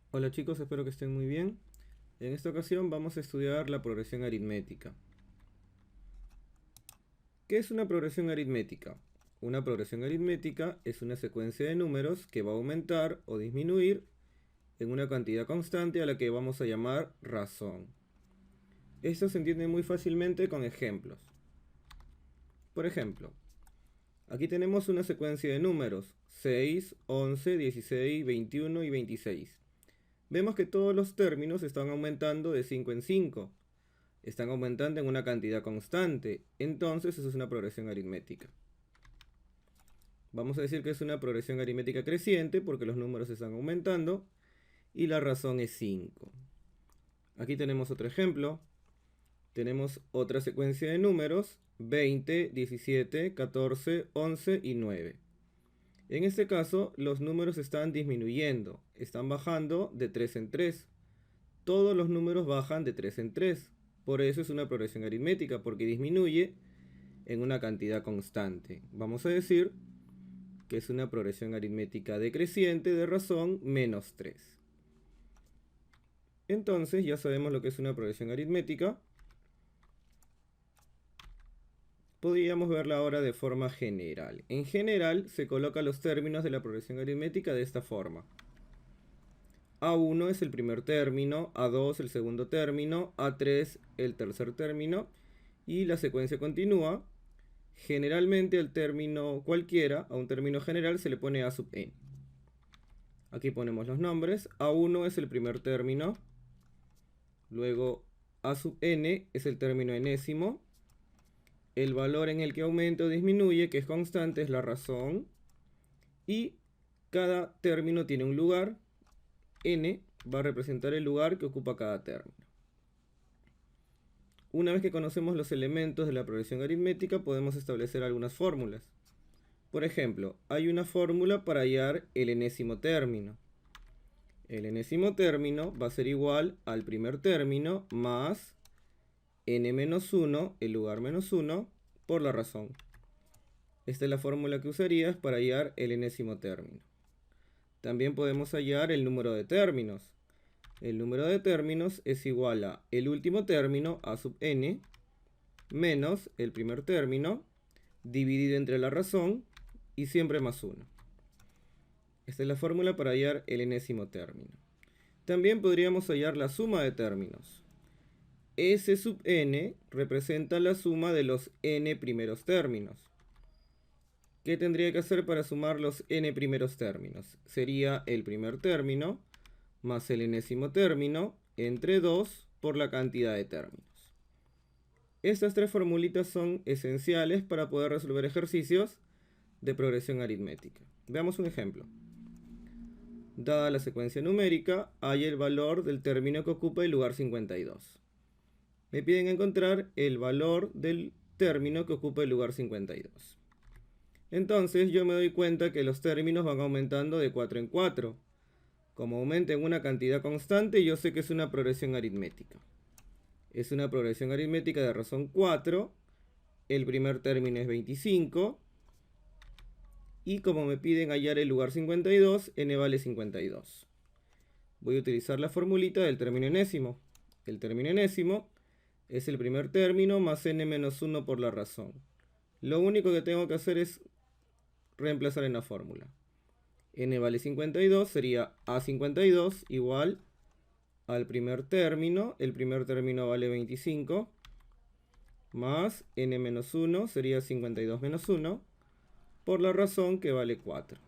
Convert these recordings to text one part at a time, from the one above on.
Hola chicos, espero que estén muy bien. En esta ocasión vamos a estudiar la progresión aritmética. ¿Qué es una progresión aritmética? Una progresión aritmética es una secuencia de números que va a aumentar o disminuir en una cantidad constante a la que vamos a llamar razón. Esto se entiende muy fácilmente con ejemplos. Por ejemplo, aquí tenemos una secuencia de números 6, 11, 16, 21 y 26. Vemos que todos los términos están aumentando de 5 en 5. Están aumentando en una cantidad constante. Entonces eso es una progresión aritmética. Vamos a decir que es una progresión aritmética creciente porque los números están aumentando y la razón es 5. Aquí tenemos otro ejemplo. Tenemos otra secuencia de números 20, 17, 14, 11 y 9. En este caso los números están disminuyendo, están bajando de 3 en 3. Todos los números bajan de 3 en 3. Por eso es una progresión aritmética, porque disminuye en una cantidad constante. Vamos a decir que es una progresión aritmética decreciente de razón menos 3. Entonces ya sabemos lo que es una progresión aritmética. Podríamos verla ahora de forma general. En general se colocan los términos de la progresión aritmética de esta forma. A1 es el primer término, A2 el segundo término, A3 el tercer término y la secuencia continúa. Generalmente al término cualquiera, a un término general, se le pone A sub n. Aquí ponemos los nombres. A1 es el primer término. Luego A sub n es el término enésimo. El valor en el que aumenta o disminuye, que es constante, es la razón. Y cada término tiene un lugar. N va a representar el lugar que ocupa cada término. Una vez que conocemos los elementos de la progresión aritmética, podemos establecer algunas fórmulas. Por ejemplo, hay una fórmula para hallar el enésimo término. El enésimo término va a ser igual al primer término más n-1, el lugar menos 1, por la razón. Esta es la fórmula que usarías para hallar el enésimo término. También podemos hallar el número de términos. El número de términos es igual a el último término, a sub n, menos el primer término, dividido entre la razón, y siempre más 1. Esta es la fórmula para hallar el enésimo término. También podríamos hallar la suma de términos. S sub n representa la suma de los n primeros términos. ¿Qué tendría que hacer para sumar los n primeros términos? Sería el primer término más el enésimo término entre 2 por la cantidad de términos. Estas tres formulitas son esenciales para poder resolver ejercicios de progresión aritmética. Veamos un ejemplo. Dada la secuencia numérica, hay el valor del término que ocupa el lugar 52. Me piden encontrar el valor del término que ocupa el lugar 52. Entonces yo me doy cuenta que los términos van aumentando de 4 en 4. Como aumenta en una cantidad constante, yo sé que es una progresión aritmética. Es una progresión aritmética de razón 4. El primer término es 25. Y como me piden hallar el lugar 52, n vale 52. Voy a utilizar la formulita del término enésimo. El término enésimo es el primer término más n-1 por la razón. Lo único que tengo que hacer es reemplazar en la fórmula. N vale 52, sería A52 igual al primer término. El primer término vale 25. Más n-1 sería 52 menos 1 por la razón que vale 4.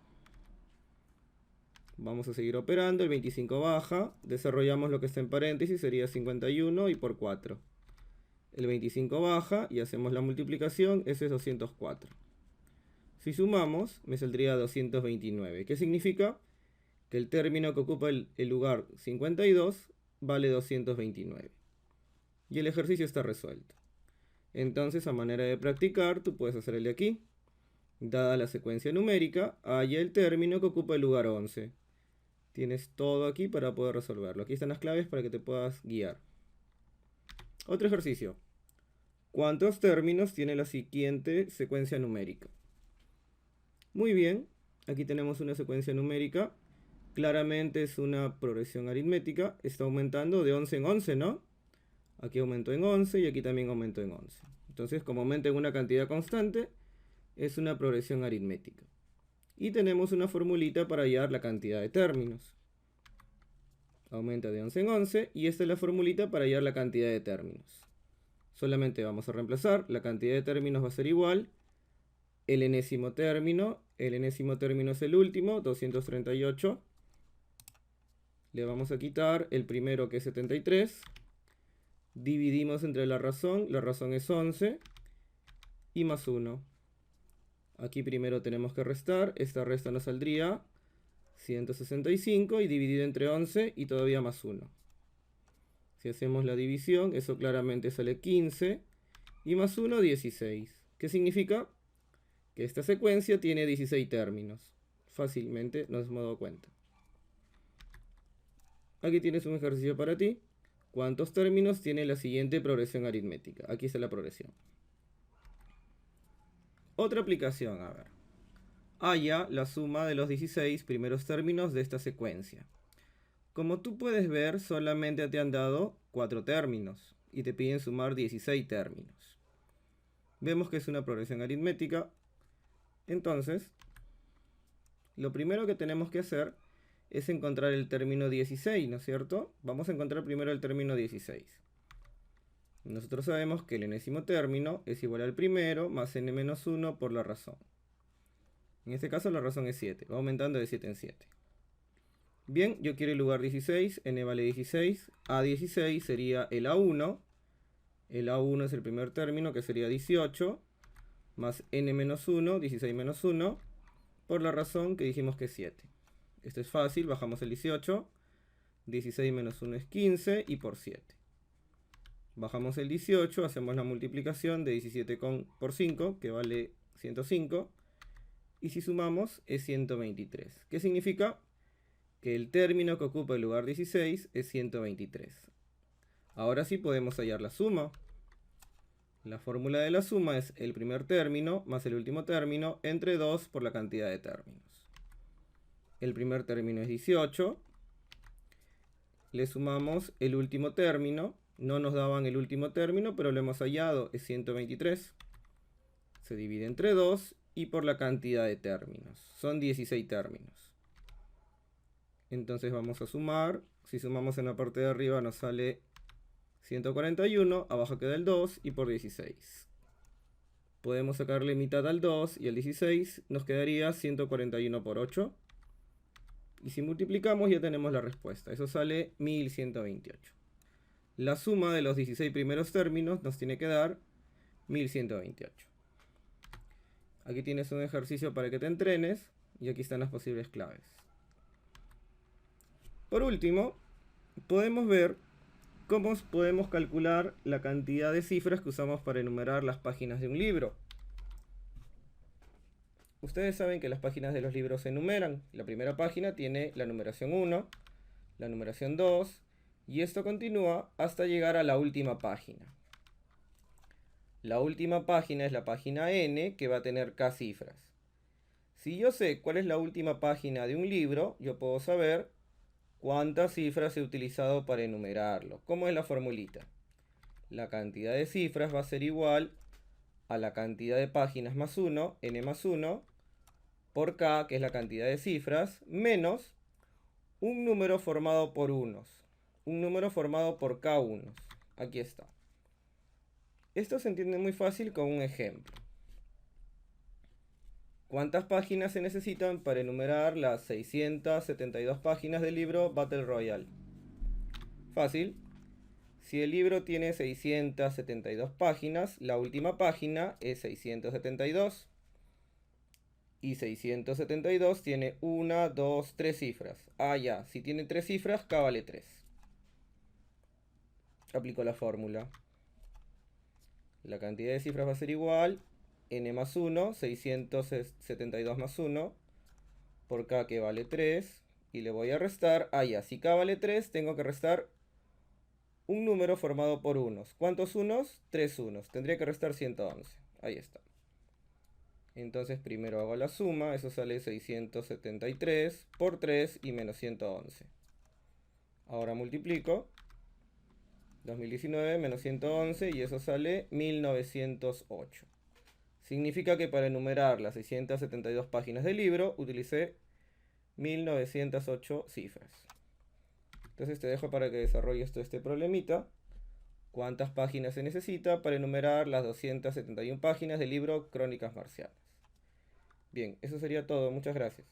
Vamos a seguir operando, el 25 baja, desarrollamos lo que está en paréntesis, sería 51 y por 4. El 25 baja y hacemos la multiplicación, ese es 204. Si sumamos, me saldría 229. ¿Qué significa? Que el término que ocupa el lugar 52 vale 229. Y el ejercicio está resuelto. Entonces, a manera de practicar, tú puedes hacer el de aquí. Dada la secuencia numérica, halla el término que ocupa el lugar 11. Tienes todo aquí para poder resolverlo. Aquí están las claves para que te puedas guiar. Otro ejercicio. ¿Cuántos términos tiene la siguiente secuencia numérica? Muy bien, aquí tenemos una secuencia numérica. Claramente es una progresión aritmética. Está aumentando de 11 en 11, ¿no? Aquí aumentó en 11 y aquí también aumentó en 11. Entonces, como aumenta en una cantidad constante, es una progresión aritmética. Y tenemos una formulita para hallar la cantidad de términos. Aumenta de 11 en 11 y esta es la formulita para hallar la cantidad de términos. Solamente vamos a reemplazar, la cantidad de términos va a ser igual, el enésimo término es el último, 238. Le vamos a quitar el primero que es 73. Dividimos entre la razón es 11 y más 1. Aquí primero tenemos que restar, esta resta nos saldría 165 y dividido entre 11 y todavía más 1. Si hacemos la división, eso claramente sale 15 y más 1, 16. ¿Qué significa? Que esta secuencia tiene 16 términos. Fácilmente nos hemos dado cuenta. Aquí tienes un ejercicio para ti. ¿Cuántos términos tiene la siguiente progresión aritmética? Aquí está la progresión. Otra aplicación, a ver. Halla la suma de los 16 primeros términos de esta secuencia. Como tú puedes ver, solamente te han dado 4 términos y te piden sumar 16 términos. Vemos que es una progresión aritmética. Entonces, lo primero que tenemos que hacer es encontrar el término 16, ¿no es cierto? Vamos a encontrar primero el término 16. Nosotros sabemos que el enésimo término es igual al primero más n-1 por la razón. En este caso la razón es 7, va aumentando de 7 en 7. Bien, yo quiero el lugar 16, n vale 16, A16 sería el A1. El A1 es el primer término, que sería 18, más n-1, 16 menos 1, por la razón que dijimos que es 7. Esto es fácil, bajamos el 18, 16 menos 1 es 15 y por 7. Bajamos el 18, hacemos la multiplicación de 17 por 5, que vale 105, y si sumamos es 123. ¿Qué significa? Que el término que ocupa el lugar 16 es 123. Ahora sí podemos hallar la suma. La fórmula de la suma es el primer término más el último término entre 2 por la cantidad de términos. El primer término es 18. Le sumamos el último término. No nos daban el último término, pero lo hemos hallado, es 123. Se divide entre 2 y por la cantidad de términos. Son 16 términos. Entonces vamos a sumar. Si sumamos en la parte de arriba nos sale 141, abajo queda el 2 y por 16. Podemos sacarle mitad al 2 y al 16 nos quedaría 141 por 8. Y si multiplicamos ya tenemos la respuesta. Eso sale 1128. La suma de los 16 primeros términos nos tiene que dar 1128. Aquí tienes un ejercicio para que te entrenes y aquí están las posibles claves. Por último, podemos ver cómo podemos calcular la cantidad de cifras que usamos para enumerar las páginas de un libro. Ustedes saben que las páginas de los libros se enumeran. La primera página tiene la numeración 1, la numeración 2, y esto continúa hasta llegar a la última página. La última página es la página n, que va a tener k cifras. Si yo sé cuál es la última página de un libro, yo puedo saber cuántas cifras he utilizado para enumerarlo. ¿Cómo es la formulita? La cantidad de cifras va a ser igual a la cantidad de páginas más 1, n más 1, por k, que es la cantidad de cifras, menos un número formado por unos. Un número formado por k unos. Aquí está. Esto se entiende muy fácil con un ejemplo. ¿Cuántas páginas se necesitan para enumerar las 672 páginas del libro Battle Royale? Fácil. Si el libro tiene 672 páginas, la última página es 672. Y 672 tiene 1, 2, 3 cifras. Ah, ya. Si tiene 3 cifras, k vale 3. Aplico la fórmula. La cantidad de cifras va a ser igual n más 1, 672 más 1, por k, que vale 3, y le voy a restar, ya, si k vale 3, tengo que restar un número formado por unos. ¿Cuántos unos? 3 unos. Tendría que restar 111. Ahí está. Entonces primero hago la suma, eso sale 673 por 3 y menos 111. Ahora multiplico 2019 menos 111 y eso sale 1908. Significa que para enumerar las 672 páginas del libro utilicé 1908 cifras. Entonces te dejo para que desarrolles todo este problemita. ¿Cuántas páginas se necesita para enumerar las 271 páginas del libro Crónicas Marcianas? Bien, eso sería todo. Muchas gracias.